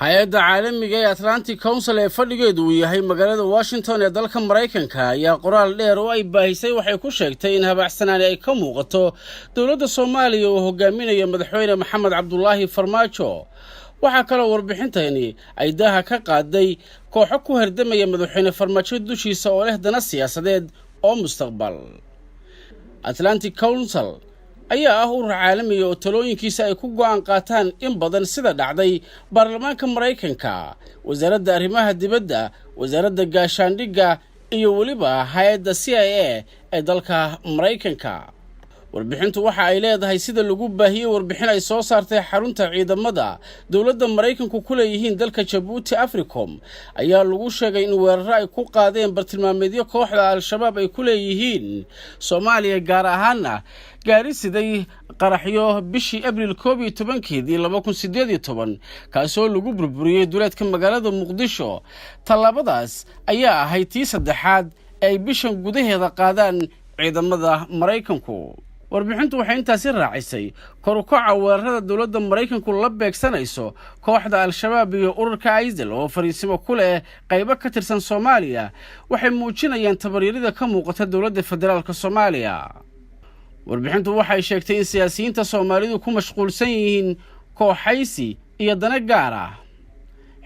hay-adda caalamiga ee Atlantic Council ee fadhigeedu uu yahay magaalada Washington ee dalka Mareykanka ayaa qoraal dheer oo ay baahisay waxay ku sheegtay in habacsanaan ay ka muuqato dowladda Soomaaliya oo hogaaminaya madaxweyne Maxamed Cabdullaahi Farmaajo. waxaa kale warbixintani ay daaha ka qaaday kooxo ku herdamaya madaxweyne Farmaajo dushiisa oo leh dana siyaasadeed oo mustaqbal. Atlantic Council ayaa ah urur caalami oo talooyinkiisa ay ku go'aan qaataan in badan sida dhacday baarlamaanka Mareykanka, wasaaradda arrimaha dibadda, wasaaradda gaashaandhigga iyo waliba hay'adda CIA ee dalka Mareykanka. warbixintu waxa ay leedahay sida lagu baahiyay warbixin ay soo saartay xarunta ciidamada dowladda Mareykanku ku leeyihiin dalka Djibouti Africom ayaa lagu sheegay in weeraro ay ku qaadeen bartilmaameedyo kooxda Al-Shabaab ay ku leeyihiin Soomaaliya, gaar ahaanna gaari siday qaraxyo bishii Abriil 11keedii 2018 kaasoo lagu burburiyay duleedka magaalada Muqdisho. Tallaabadaas ayaa ahayd tii saddexaad ay bishan gudaheeda qaadaan ciidamada Mareykanku. warbixintu waxay intaasi raacisay kor u kaca weerarada dowladda Mareykanku la beegsanayso kooxda Al-Shabaab iyo ururka ISIL oo fariisimo ku leh qaybo ka tirsan Soomaaliya waxay muujinayaan tabaryarida ka muuqata dowladda federaalka Soomaaliya. warbixintu waxay sheegtay in siyaasiyiinta Soomaalidu ku mashquulsan yihiin kooxaysi iyo dana gaar ah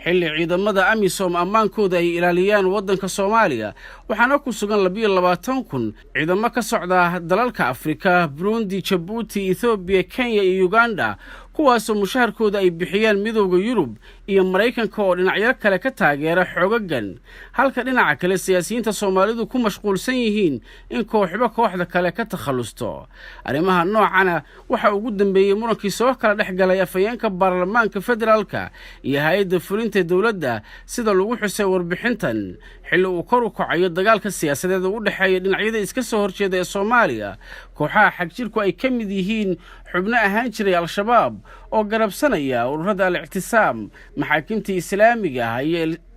xilli ciidamada AMISOM ammaankooda ay ilaaliyaan waddanka Soomaaliya. waxaana ku sugan 22,000 ciidamo ka socda dalalka Afrika, Burundi, Djibouti, Ethiopia, Kenya iyo Uganda, kuwaasoo mushaharkooda ay bixiyaan midowga Yurub iyo Mareykanka oo dhinacyo kale ka taageera xoogagan, halka dhinaca kale siyaasiyiinta Soomaalidu ku mashquulsan yihiin in kooxda kale ka takhalusto. arrimaha noocana waxa ugu dambeeyay murankii soo kala dhex galay afayeenka baarlamaanka federaalka iyo hay'adda fulinta dowladda sida lagu xusay warbixintan, xilli uu kor u kacayo dagaalka siyaasadeed u dhaxeeya dhinacyada iska soo horjeeda ee Soomaaliya. kooxaha xagjirku ay ka mid yihiin xubno ahaan jiray Al-Shabaab oo garabsanaya ururada Al-Ictisaam, maxaakiimta Islaamiga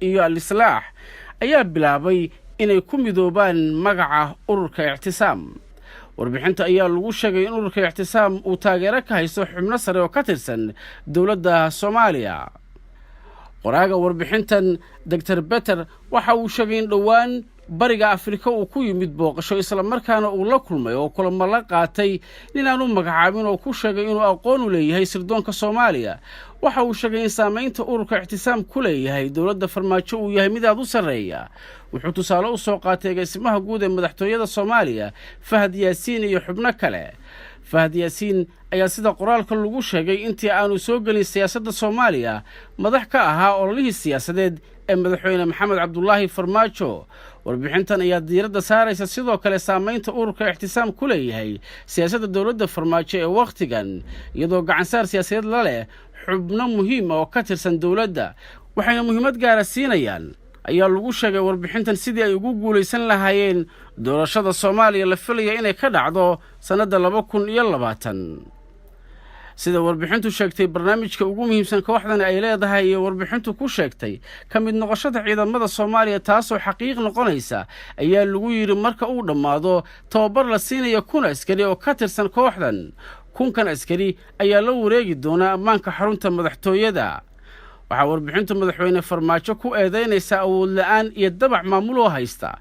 iyo Al-Islaax ayaa bilaabay inay ku midoobaan magaca ururka Ictisaam. warbixinta ayaa lagu sheegay in ururka Ictisaam uu taageero ka haysto xubno sare oo ka tirsan dowladda Soomaaliya. qoraaga warbixintan Dr. Peter waxa uu sheegay in dhowaan bariga Afrika uu ku yimid booqasho isla markaana uu la kulmay oo kulamo la qaatay nin aan u magacaabin oo ku sheegay inuu aqoon u leeyahay sirdoonka Soomaaliya. waxa uu sheegay in saamaynta ururka Ictisaam ku leeyahay dowladda Farmaajo uu yahay mid aad u sareeya. wuxuu tusaale u soo qaatay agaasimaha guud ee madaxtooyada Soomaaliya Fahad Yaasiin iyo xubno kale. Fahad Yaasiin ayaa sida qoraalka lagu sheegay intii aanu soo gelin siyaasadda Soomaaliya madax ka ahaa ololihii siyaasadeed ee madaxweyne Maxamed Cabdullaahi Farmaajo. warbixintan ayaa diiradda saaraysa sidoo kale saamaynta ururka Ictisaam ku leeyahay siyaasadda dowladda Farmaajo ee waqtigan, iyadoo gacansaar siyaasadeed la leh xubno muhiim ah oo ka tirsan dowladda, waxayna muhiimad gaara siinayaan ayaa lagu sheegay warbixintan sidii ay ugu guulaysan lahaayeen doorashada Soomaaliya la filaya inay ka dhacdo sanadda 2020. sida warbixintu sheegtay, barnaamijka ugu muhiimsan kooxdan ay leedahay iyo warbixintu ku sheegtay ka mid noqoshada ciidamada Soomaaliya taasoo xaqiiq noqonaysa ayaa lagu yiri marka uu dhammaado tababar la siinayo 1,000 askari oo ka tirsan kooxdan. 1,000 askari ayaa la wareegi doona ammaanka xarunta madaxtooyada. waxaa warbixintu madaxweyne Farmaajo ku eedeynaysaa awood la'aan iyo dabac maamul oo haysta,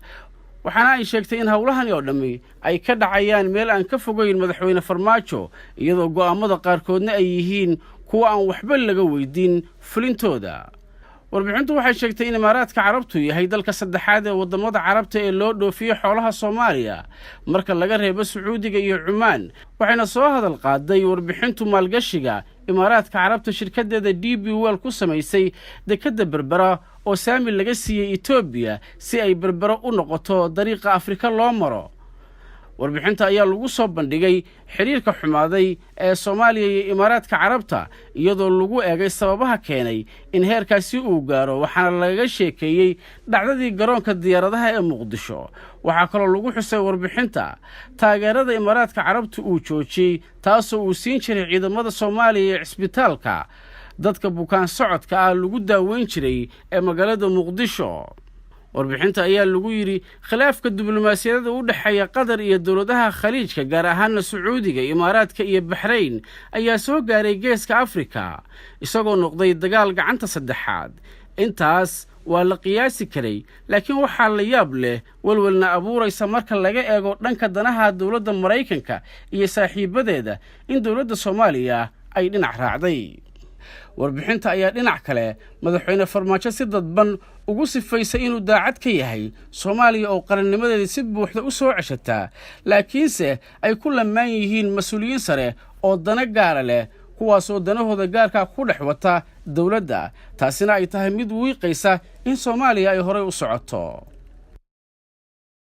waxaana ay sheegtay in howlahani oo dhammi ay ka dhacayaan meel aan ka fogeyn madaxweyne Farmaajo, iyadoo go'aamada qaarkoodna ay yihiin kuwa aan waxba laga weydiin fulintooda. warbixintu waxay sheegtay in Imaaraadka Carabtu yahay dalka saddexaad ee wadamada Carabta ee loo dhoofiyo xoolaha Soomaaliya marka laga reebo Sacuudiga iyo Cumaan. waxayna soo hadal qaaday warbixintu maalgashiga Imaaraadka Carabta shirkadeeda DP World ku samaysay dekedda Berbera oo saami laga siiyay Ethiopia si ay Berbera u noqoto dariiqa Afrika loo maro. warbixinta ayaa lagu soo bandhigay xiriirka xumaaday ee Soomaaliya iyo Imaaraadka Carabta iyadoo lagu eegay sababaha keenay in heerkaasi uu gaaro, waxaana laga sheekeeyay dhacdadii garoonka diyaaradaha ee Muqdisho. waxaa kaloo lagu xusay warbixinta taageerada Imaaraadka Carabta uu joojiyay taasoo uu siin jiray ciidamada Soomaaliya ee cisbitaalka dadka bukaan socodka ah lagu daaweyn jiray ee magaalada Muqdisho. warbixinta ayaa lagu yidhi khilaafka diblomaasiyadda u dhexeeya qatar iyo dowladaha khaliijka gaar ahaana sacuudiga imaaraadka iyo baxrayn ayaa soo gaaray geeska afrika isagoo noqday dagaal gacanta saddexaad. intaas waa la qiyaasi karay, laakiin waxaa la yaab leh walwalna abuuraysa marka laga eego dhanka danaha dowladda Maraykanka iyo saaxiibadeeda in dowladda Soomaaliya ay dhinac raacday. warbixinta ayaa dhinac kale madaxweyne Farmaajo si dadban ugu sifaysay inuu daacad ka yahay Soomaaliya oo qarannimadeeda si buuxda u soo ceshata, laakiinse ay ku lamaan yihiin mas'uuliyiin sare oo dana gaar leh kuwaas oo danahooda gaarka ku dhex wata dowladda, taasina ay tahay mid wiiqaysa in Soomaaliya ay horay u socoto.